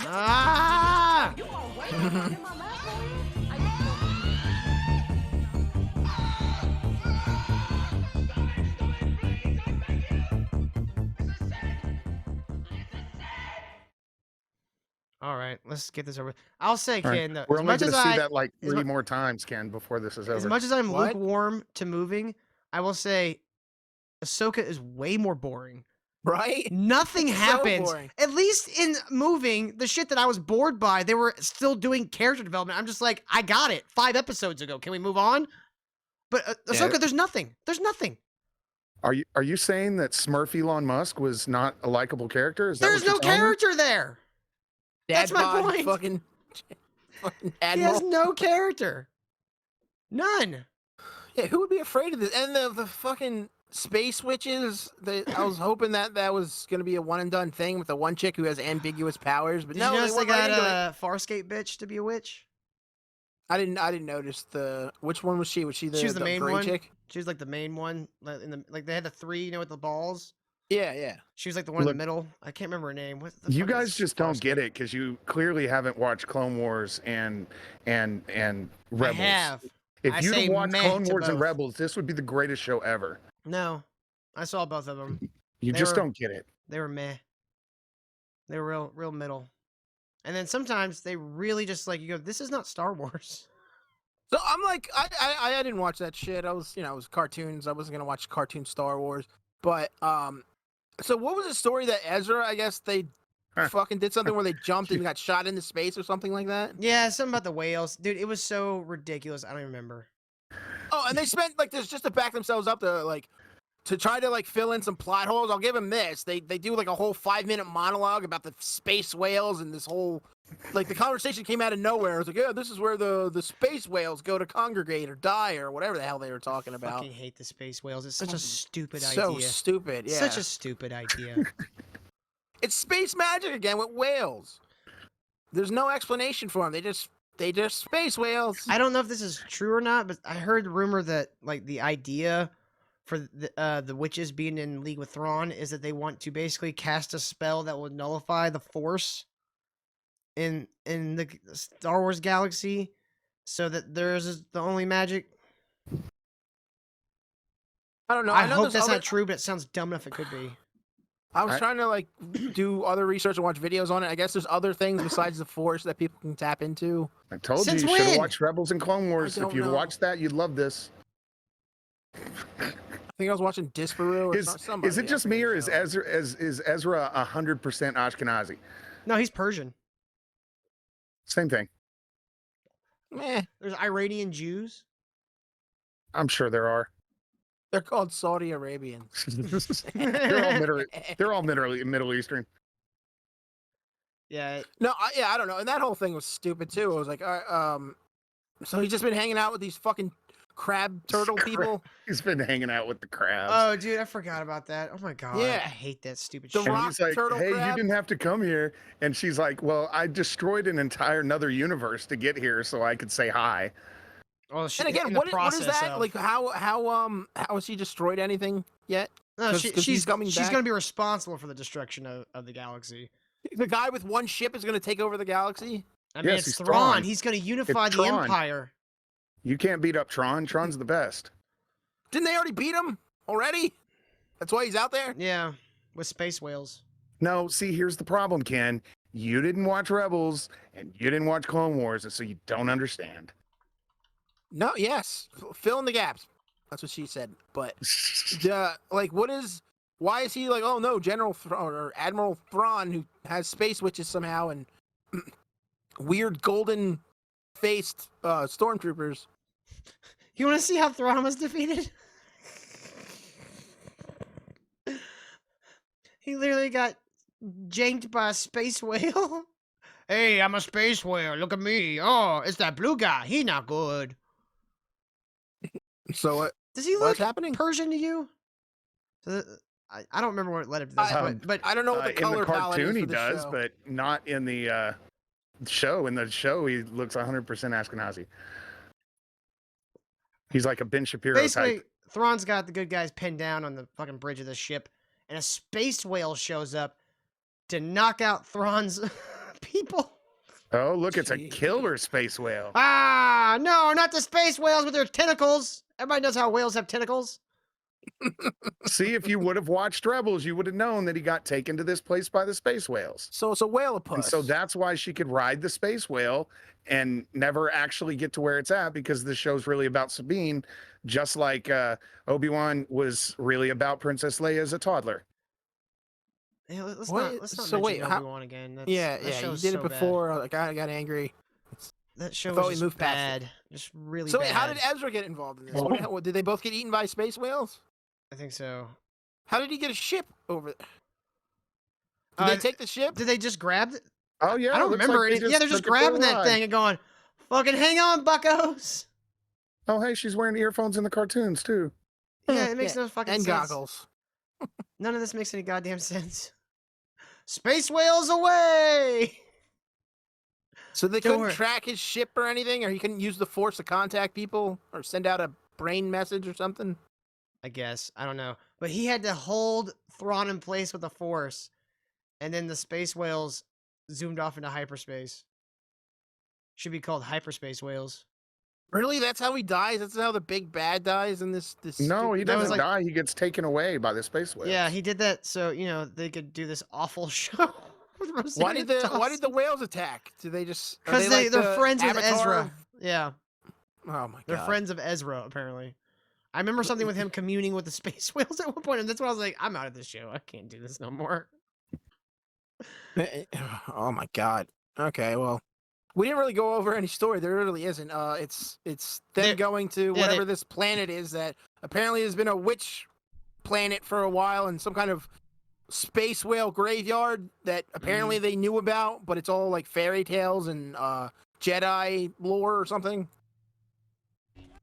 Ah! All right, let's get this over. I'll say, All right. Ken, We're as only much going as to see I, that like as 3 mu- more times, Ken, before this is as over. much as I'm What? lukewarm to moving, I will say Ahsoka is way more boring. Right? Nothing It's so happens. boring. At least in moving, the shit that I was bored by, they were still doing character development. I'm just like, I got it 5 episodes ago. Can we move on? But Ahsoka, Yeah. there's nothing. There's nothing. Are you saying that Smurf Elon Musk was not a likable character? Is that There's what you're no telling me? character there. That's Dad my bod point. fucking He admiral. has no character. None. Yeah, who would be afraid of this? And the fucking space witches. I was hoping that was gonna be a one and done thing with the one chick who has ambiguous powers, but Did no, you notice they went right got into a it. Farscape bitch to be a witch? I didn't notice which one was she? Was she She was the main gray one. chick? She was like the main one. Like they had the 3, with the balls. Yeah. She was like the one in Look, the middle. I can't remember her name. What the You fuck guys is just don't get Farscape? it because you clearly haven't watched Clone Wars and Rebels. I have. If I you'd say have watched meh Clone to Wars and both. Rebels, this would be the greatest show ever. No, I saw both of them. You They just were- don't get it. They were meh. They were real middle. And then sometimes they really just like, you go, this is not Star Wars. So I'm like, I didn't watch that shit. I was, it was cartoons. I wasn't gonna watch cartoon Star Wars. But so what was the story that Ezra? I guess they fucking did something where they jumped and got shot into space or something like that. Yeah, something about the whales, dude. It was so ridiculous. I don't even remember. Oh, and they spent like this just to back themselves up to try to like fill in some plot holes. I'll give them this. They do like a whole 5-minute monologue about the space whales and this whole like the conversation came out of nowhere. It was like, yeah, this is where the space whales go to congregate or die or whatever the hell they were talking I about. fucking hate the space whales. It's such a stupid So idea. stupid. Yeah. Such a stupid idea. It's space magic again with whales. There's no explanation for them. They just space whales. I don't know if this is true or not, but I heard rumor that like the idea for the witches being in league with Thrawn is that they want to basically cast a spell that will nullify the Force in the Star Wars galaxy, so that theirs is the only magic. I don't know. I know hope there's that's other- not true, but it sounds dumb enough it could be. I was trying to like do other research and watch videos on it. I guess there's other things besides the Force that people can tap into. I told Since you should have when? watched Rebels and Clone Wars. If don't you'd know. watched that, you'd love this. I think I was watching Disparu or somebody. Is it just me or is Ezra 100% Ashkenazi? No, he's Persian. Same thing. Meh. There's Iranian Jews. I'm sure there are. They're called Saudi Arabians. They're all Middle Eastern. Yeah. No, I don't know. And that whole thing was stupid too. I was like, so he's just been hanging out with these fucking crab turtle people. He's been hanging out with the crabs. Oh, dude, I forgot about that. Oh my god. Yeah. I hate that stupid The shit. And rock he's like, turtle hey, crab? you didn't have to come here. And she's like, well, I destroyed an entire another universe to get here so I could say hi. Well, she, And again, in the what is process that? of- Like how has she destroyed anything yet? No, 'Cause she's he's coming she's back? gonna be responsible for the destruction of the galaxy. The guy with one ship is going to take over the galaxy? I mean, Yes, it's he's Thrawn. Thrawn. He's gonna unify the Tron. Empire. You can't beat up Tron. Tron's the best. Didn't they already beat him already? That's why he's out there? Yeah, with space whales. No, see, here's the problem, Ken. You didn't watch Rebels and you didn't watch Clone Wars, and so you don't understand. No, yes. Fill in the gaps. That's what she said. But why is he like, oh no, General or Admiral Thrawn, who has space witches somehow and weird golden faced stormtroopers? You want to see how Thrawn was defeated? He literally got janked by a space whale. Hey, I'm a space whale. Look at me. Oh, it's that blue guy. He not good. So what? Does he What's look happening? Persian to you? I don't remember what led up to this, but I don't know what the in the color palette is cartoon for he the does, show. but not in the show. In the show, he looks 100% Ashkenazi. He's like a Ben Shapiro basically, type. Thrawn's got the good guys pinned down on the fucking bridge of the ship, and a space whale shows up, to knock out Thrawn's people. Oh, look, it's a Gee. killer space whale. Ah, no, not the space whales with their tentacles. Everybody knows how whales have tentacles. See, if you would have watched Rebels, you would have known that he got taken to this place by the space whales. So it's a whale And puss. so that's why she could ride the space whale and never actually get to where it's at, because the show's really about Sabine, just like Obi-Wan was really about Princess Leia as a toddler. Yeah, let's What? not So wait, mention how- Obi-Wan again. That's, yeah, that yeah, you show's did so it bad. before. Like I got angry. That show thought was we just moved past it. bad. Just really So bad. wait, how did Ezra get involved in this? What, did they both get eaten by space whales? I think so. How did he get a ship over? Did Uh, they take the ship? Did they just grab it? Oh yeah, I don't looks remember like they it. Yeah, they're just took it for a grabbing that ride. thing and going, "Fucking hang on, buckos." Oh hey, she's wearing earphones in the cartoons too. Yeah, it makes Yeah, no fucking and sense. goggles. None of this makes any goddamn sense. Space whales away! So they Don't couldn't worry. track his ship or anything, or he couldn't use the Force to contact people or send out a brain message or something. I guess. I don't know. But he had to hold Thrawn in place with the Force, and then the space whales zoomed off into hyperspace. Should be called hyperspace whales. Really? That's how he dies? That's how the big bad dies in this? No, he That was doesn't like- die. He gets taken away by the space whales. Yeah, he did that so, they could do this awful show. Why did the whales attack? Do they just? are Because like they're the friends with Avatar Ezra. of- Yeah. Oh my god. They're friends of Ezra, apparently. I remember something with him communing with the space whales at one point, and that's when I was like, I'm out of this show. I can't do this no more. Oh my god. Okay, well, we didn't really go over any story. There really isn't. It's them They- going to yeah, whatever this planet is that apparently has been a witch planet for a while, and some kind of space whale graveyard that apparently they knew about, but it's all like fairy tales and Jedi lore or something.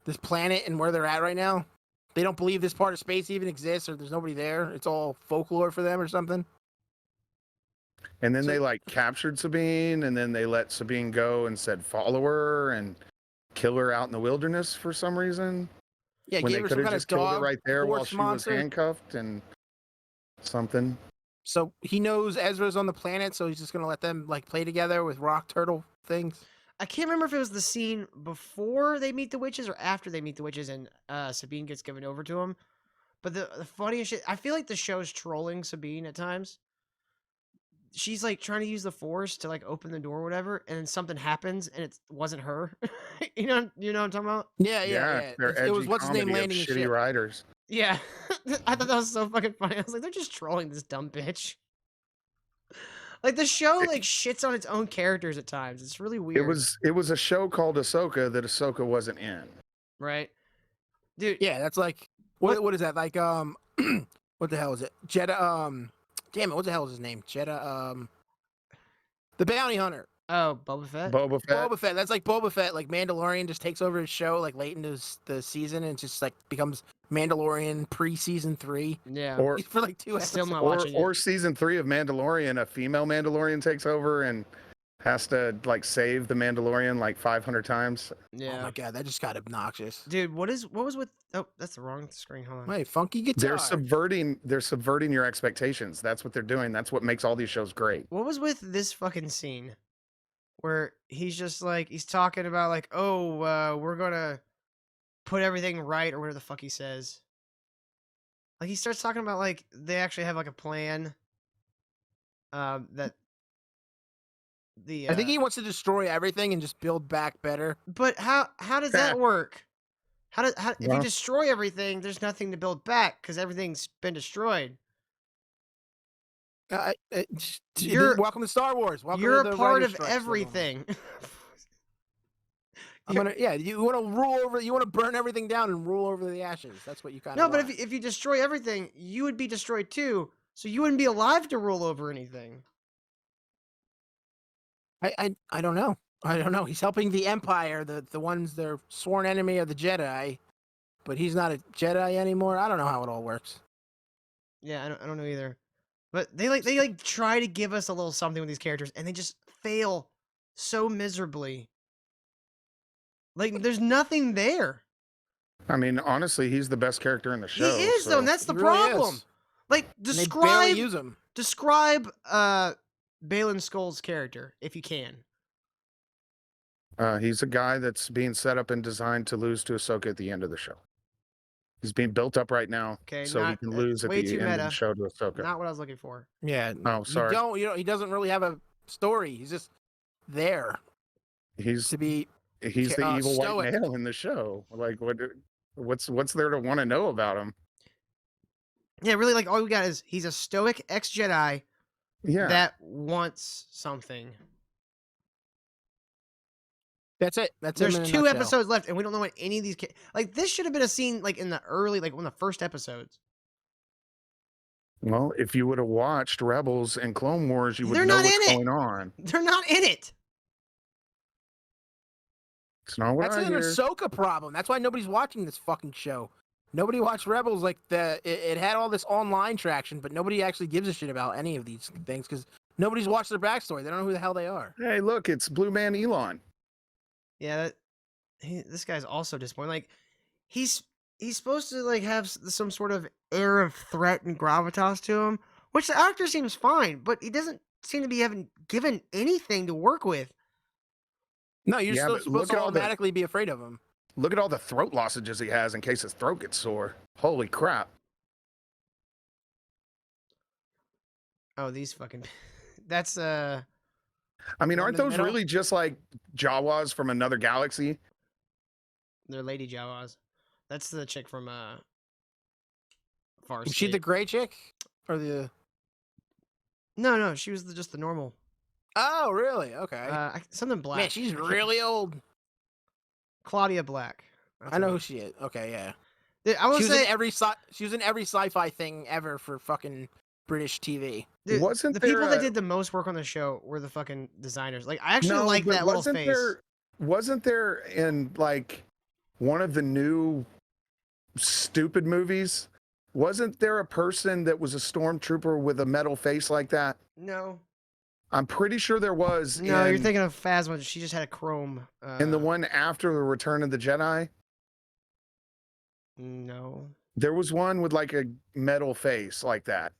This planet and where they're at right now. They don't believe this part of space even exists, or there's nobody there. It's all folklore for them or something. And then So- they like captured Sabine, and then they let Sabine go and said follow her and kill her out in the wilderness for some reason. Yeah, When they gave her could some have kind of just killed her dog right there while force she monster. was handcuffed and something. So he knows Ezra's on the planet, so he's just gonna let them like play together with rock turtle things. I can't remember if it was the scene before they meet the witches or after they meet the witches and Sabine gets given over to him. But the funniest shit, I feel like the show's trolling Sabine at times. She's like trying to use the Force to like open the door or whatever, and then something happens and it wasn't her. you know what I'm talking about? Yeah. They're It was edgy what's his name comedy of landing the shitty ship. writers. Yeah. I thought that was so fucking funny. I was like, they're just trolling this dumb bitch. Like the show like shits on its own characters at times. It's really weird. It was a show called Ahsoka that Ahsoka wasn't in. right. Dude, Yeah, that's like what is that? Like what the hell is it? Jeddah damn it, what the hell is his name? Jeddah the bounty hunter. oh, Boba Fett? Boba Fett. Boba Fett. That's like Boba Fett. Like Mandalorian just takes over his show like late into the season and just like becomes Mandalorian pre-season 3 Yeah. Or for like 2 Still episodes. not watching it. or season 3 of Mandalorian, a female Mandalorian takes over and has to like save the Mandalorian like 500 times. Yeah. Oh my god, that just got obnoxious. Dude, what was with oh, that's the wrong screen. Hold on. Wait, funky guitar. They're subverting your expectations. That's what they're doing. That's what makes all these shows great. What was with this fucking scene where he's just like he's talking about like, oh, we're gonna put everything right or whatever the fuck he says. Like he starts talking about like they actually have like a plan. That the I think he wants to destroy everything and just build back better. But how does that work? How if you Well- destroy everything, there's nothing to build back because everything's been destroyed. You're- Welcome to Star Wars. Welcome You're to a the part writer's of strikes, everyone. everything. You want to rule over. You want to burn everything down and rule over the ashes. That's what you kind of. No, but if you destroy everything, you would be destroyed too. So you wouldn't be alive to rule over anything. I don't know. I don't know. He's helping the Empire, the ones they're sworn enemy of the Jedi, but he's not a Jedi anymore. I don't know how it all works. Yeah, I don't know either. But they try to give us a little something with these characters, and they just fail so miserably. Like there's nothing there. I mean, honestly, he's the best character in the show. He is though, and that's the He really problem. is. Like And they barely describe use him. describe Balin Skull's character if you can. He's a guy that's being set up and designed to lose to Ahsoka at the end of the show. He's being built up right now, Okay, so he can lose at way the too end of meta. the show to Ahsoka. Not what I was looking for. Yeah. Oh, sorry. He doesn't really have a story. He's just there He's to be. the evil stoic. white male in the show. Like, what's there to want to know about him? Yeah, really, like all we got is he's a stoic ex-Jedi Yeah. that wants something. That's it. That's There's him in a 2 nutshell. episodes left, and we don't know what any of these. Like this should have been a scene like in the early, like one of the first episodes. Well, if you would have watched Rebels and Clone Wars, you would They're know not what's in it. going on. They're not in it. It's not what That's I an hear. Ahsoka problem. That's why nobody's watching this fucking show. Nobody watched Rebels. Like it had all this online traction, but nobody actually gives a shit about any of these things because nobody's watched their backstory. They don't know who the hell they are. Hey, look, it's Blue Man Elon. Yeah, this guy's also disappointing. Like he's supposed to like have some sort of air of threat and gravitas to him, which the actor seems fine, but he doesn't seem to be having given anything to work with. No, you're Yeah, still but supposed look to at all the- automatically be afraid of him. Look at all the throat lozenges he has in case his throat gets sore. Holy crap. Oh, these fucking. That's I mean, One aren't in the those middle? really just like Jawas from another galaxy? they're Lady Jawas. That's the chick from Far Is she the State. gray chick or the? No, she was just the normal. Oh, really? Okay. Something black. Man, she's I can't- really old. Claudia Black. That's I know her. who she is. Okay, yeah. Dude, I will She was say in every she was in every sci-fi thing ever for fucking British TV. dude, Wasn't the there people that a- did the most work on the show were the fucking designers. Like I actually No, like but that little face. Wasn't there in like one of the new stupid movies? Wasn't there a person that was a stormtrooper with a metal face like that? No, I'm pretty sure there was. no, you're in, thinking of Phasma. She just had a chrome. in the one after the Return of the Jedi. No, There was one with like a metal face like that.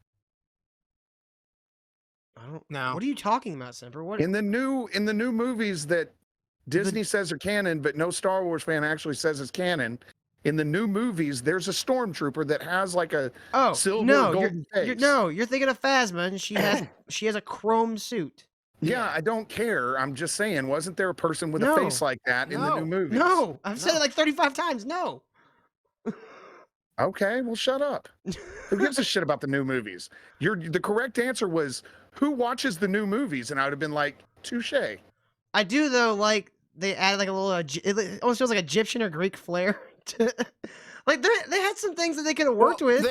I don't. No. What are you talking about, Semper? What? In the new movies that Disney says are canon, but no Star Wars fan actually says it's canon. In the new movies, there's a stormtrooper that has like a Oh silver no, golden face. you're thinking of Phasma, and she has a chrome suit. Yeah, I don't care. I'm just saying, wasn't there a person with a No. face like that in the new No. movies? No, I've said No. it like 35 times. No. Okay, well, shut up. Who gives a shit about the new movies? The correct answer was who watches the new movies, and I would have been like, touche. I do though. Like they added like a little. It almost feels like Egyptian or Greek flair. Like they had some things that they could have worked with.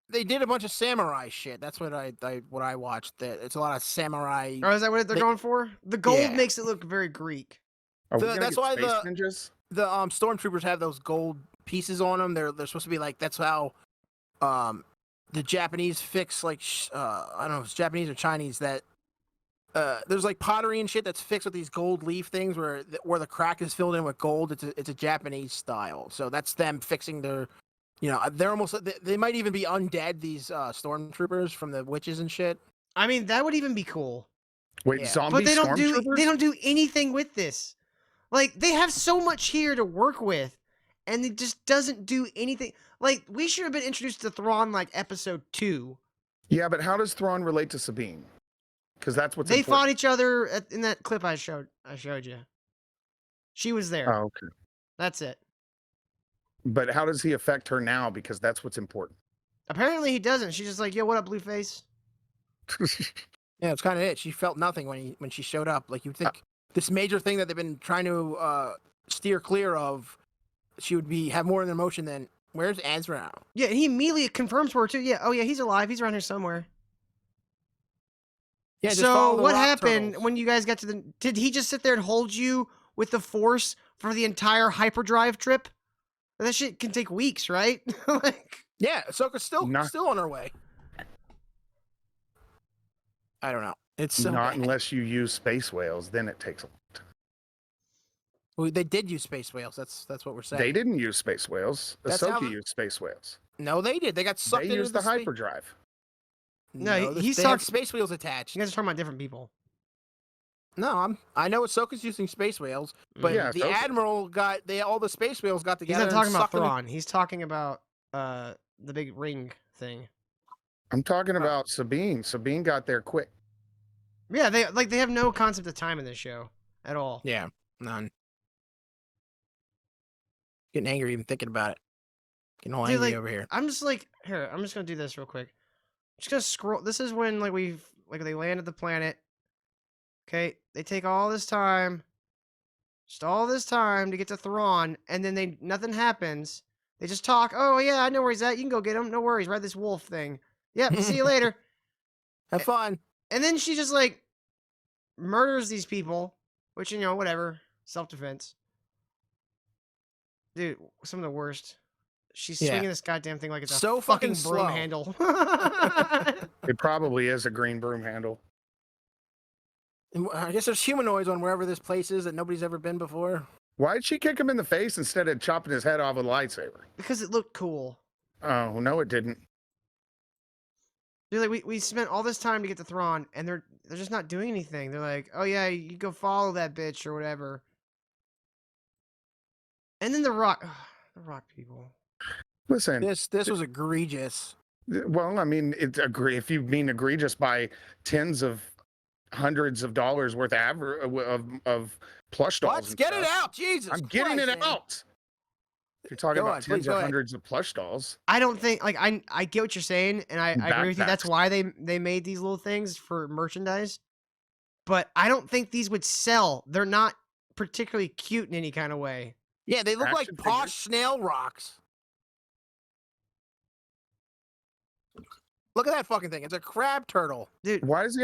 They did a bunch of samurai shit. That's what I watched. That it's a lot of samurai. Or is that what they're They- going for? The gold Yeah. makes it look very Greek. Are we The- gonna that's get why space the- ninjas? The stormtroopers have those gold pieces on them. They're supposed to be like that's how the Japanese fix like I don't know if it's Japanese or Chinese that there's like pottery and shit that's fixed with these gold leaf things where the crack is filled in with gold. It's a Japanese style. So that's them fixing their they're almost they might even be undead, these stormtroopers from the witches and shit. I mean, that would even be cool. Wait, Yeah. zombie But they don't stormtroopers? do anything with this. Like they have so much here to work with, and it just doesn't do anything. Like we should have been introduced to Thrawn like episode 2. Yeah, but how does Thrawn relate to Sabine? Because that's what's They important. fought each other in that clip I showed you. She was there. Oh, okay. That's it. But how does he affect her now? Because that's what's important. Apparently he doesn't. She's just like, yo, what up, Blueface? Yeah, it's kind of it. She felt nothing when she showed up. Like you'd think this major thing that they've been trying to steer clear of, she would have more of an emotion than where's Ezra? Yeah, and he immediately confirms for her too. Yeah, oh yeah, he's alive. He's around here somewhere. Yeah. Just So follow the what rock happened turtles. when you guys got to the? Did he just sit there and hold you with the Force for the entire hyperdrive trip? That shit can take weeks, right? Like, Yeah, Ahsoka's still Not- still on her way. I don't know. It's so Not bad. unless you use space whales, then it takes a long time. Well, they did use space whales. That's what we're saying. They didn't use space whales. That's how Ahsoka the- used space whales. No, they did. They got sucked They into used the space- hyperdrive. No, he's they have talking. space wheels attached. You guys are talking about different people. No, I know Ahsoka's using space whales, but Yeah, the Ahsoka. Admiral got all the space whales got He's together. not talking and about sucked them in- Thrawn. He's talking about the big ring thing. I'm talking about Sabine. Sabine got there quick. Yeah, they have no concept of time in this show at all. Yeah, none. Getting angry even thinking about it. Getting all Dude, angry like, over here. I'm just like, here, I'm just gonna do this real quick. Just gonna scroll. This is when they land at the planet. Okay, they take all this time, just all this time to get to Thrawn, and then nothing happens. They just talk. Oh yeah, I know where he's at. You can go get him. No worries. Ride this wolf thing. Yep. See you later. Have fun. And then she just like murders these people, which whatever, self-defense. Dude, some of the worst. She's Yeah. swinging this goddamn thing like it's So a fucking fucking broom slow. handle. It probably is a green broom handle. And I guess there's humanoids on wherever this place is that nobody's ever been before. Why'd she kick him in the face instead of chopping his head off with a lightsaber? Because it looked cool. Oh, no, it didn't. Dude, like we spent all this time to get to Thrawn, and they're just not doing anything. They're like, oh yeah, you go follow that bitch or whatever. And then the rock people. Listen, This was egregious. well, I mean, if you mean egregious by tens of hundreds of dollars worth of plush dolls. Let's and get it stuff. out, Jesus! I'm getting Christ, it man. out. If you're talking Go about on, please, tens go of ahead. hundreds of plush dolls, I don't think I get what you're saying, and I agree with you. That's Backpacks. why they made these little things for merchandise. But I don't think these would sell. They're not particularly cute in any kind of way. Yeah, they look like Action posh figures. snail rocks. Look at that fucking thing. It's a crab turtle. Dude, why does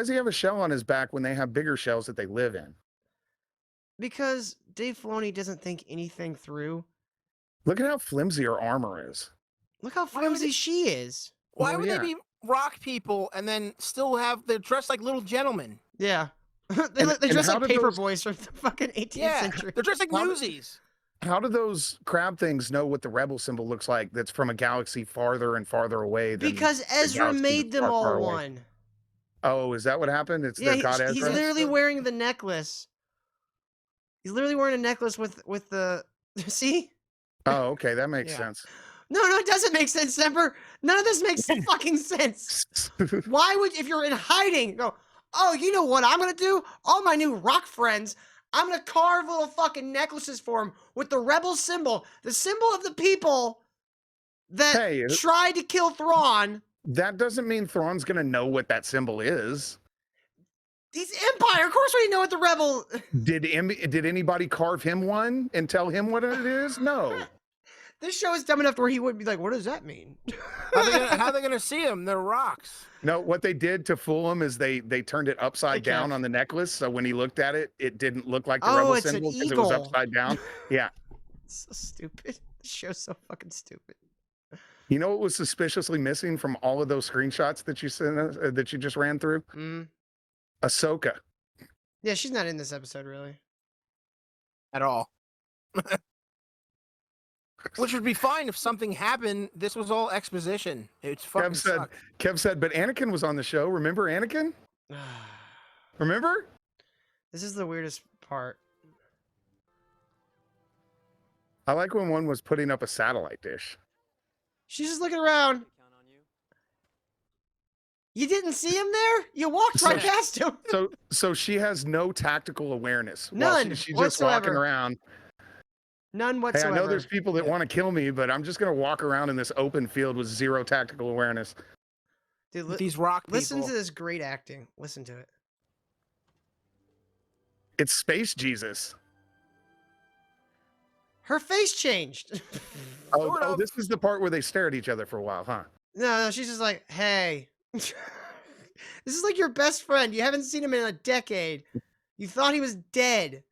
he have a shell on his back when they have bigger shells that they live in? because Dave Filoni doesn't think anything through. Look at how flimsy her armor is. Look how Why would flimsy it- she is. Why Well, would yeah. they be rock people and then still they're dressed like little gentlemen? Yeah. they And- they and dress how like did paper those- boys from the fucking 18th Yeah, century. they're dressed like How did- newsies. How do those crab things know what the rebel symbol looks like that's from a galaxy farther and farther away than Because Ezra galaxy made that's them far, far all away? one. Oh, is that what happened? It's Yeah, the god he's Ezra? literally wearing the necklace. He's literally wearing a necklace with the see? Oh, okay, that makes Yeah. sense. No, it doesn't make sense, Semper. None of this makes fucking sense. Why would, if you're in hiding, go, oh, you know what I'm gonna do? All my new rock friends, I'm gonna carve little fucking necklaces for them with the rebel symbol, the symbol of the people that Hey, tried to kill Thrawn. that doesn't mean Thrawn's gonna know what that symbol is. He's Empire. Of course we know what the rebel. Did anybody carve him one and tell him what it is? No. This show is dumb enough where he would be like, what does that mean? How they gonna see them? They're rocks. No, what they did to fool him is they turned it upside They down kept- on the necklace, so when he looked at it, it didn't look like the Oh, rebel it's an symbol because it was eagle. upside down. Yeah. It's so stupid. This show's so fucking stupid. You know what was suspiciously missing from all of those screenshots that you sent us, that you just ran through? Mm. Ahsoka. Yeah, she's not in this episode, really. At all. Which would be fine if something happened. This was all exposition. It's fucking sucked. Kev said, but Anakin was on the show. Remember Anakin? Remember? This is the weirdest part. I like when one was putting up a satellite dish. She's just looking around. You didn't see him there? You walked right So- past him. So she has no tactical awareness. while None she's just walking whatsoever. around. None Hey, whatsoever. I know there's people that want to kill me, but I'm just gonna walk around in this open field with zero tactical awareness. Dude, With these rock people. listen to this great acting. Listen to it. It's Space Jesus. Her face changed. Sort of. This is the part where they stare at each other for a while, huh? No, she's just like, hey. This is like your best friend. You haven't seen him in a decade. You thought he was dead.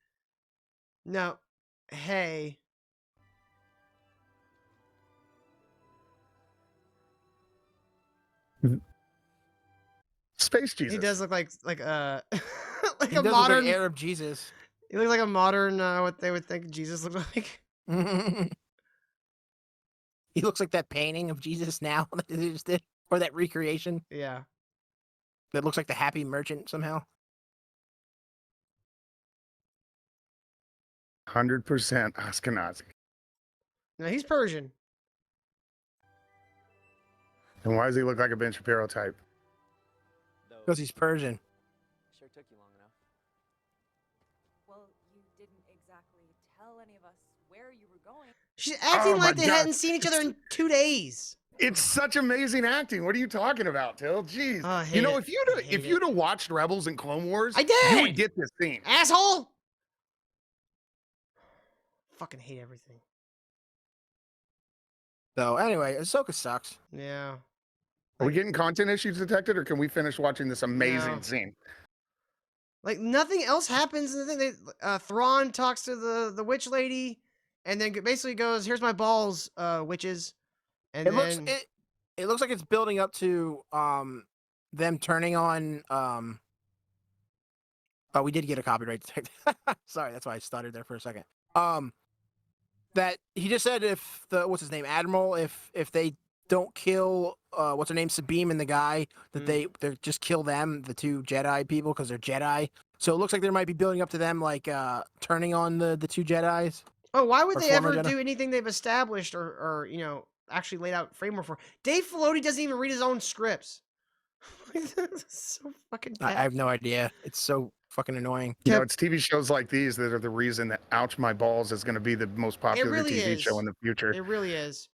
No. Hey. Space Jesus. He does look like like He a does look like modern Arab Jesus. he looks like a modern what they would think Jesus looked like. He looks like that painting of Jesus now that they just did. or that recreation Yeah. that looks like the Happy Merchant somehow. 100% Ashkenazi. No, he's Persian. And why does he look like a Ben Shapiro type? Because he's Persian. Sure took you long enough. Well, you didn't exactly tell any of us where you were going. She's acting Oh my like they God. hadn't seen each other in 2 days. It's such amazing acting. What are you talking about, Till? Jeez. Oh, I hate You know, it. I hate if you'd have watched Rebels and Clone Wars, I you would did! get this scene. Asshole! Fucking hate everything. So anyway, Ahsoka sucks. Yeah. Are we getting content issues detected, or can we finish watching this amazing No. scene? Like nothing else happens in the thing. Thrawn talks to the witch lady, and then basically goes, "Here's my balls, witches." And It looks then it looks like it's building up to them turning on oh, we did get a copyright detected. Sorry, that's why I stuttered there for a second. That he just said if the what's his name, Admiral, if they don't kill what's her name, Sabine and the guy, that they just kill them, the 2 Jedi people, because they're Jedi. So it looks like there might be building up to them like turning on the 2 Jedis. oh, why would Or they ever former Jedi. do anything they've established or actually laid out framework for? Dave Filoni doesn't even read his own scripts. That's so fucking I bad. have no idea. It's so fucking annoying. You know, it's TV shows like these that are the reason that Ouch My Balls is going to be the most popular really TV is. show in the future. It really is.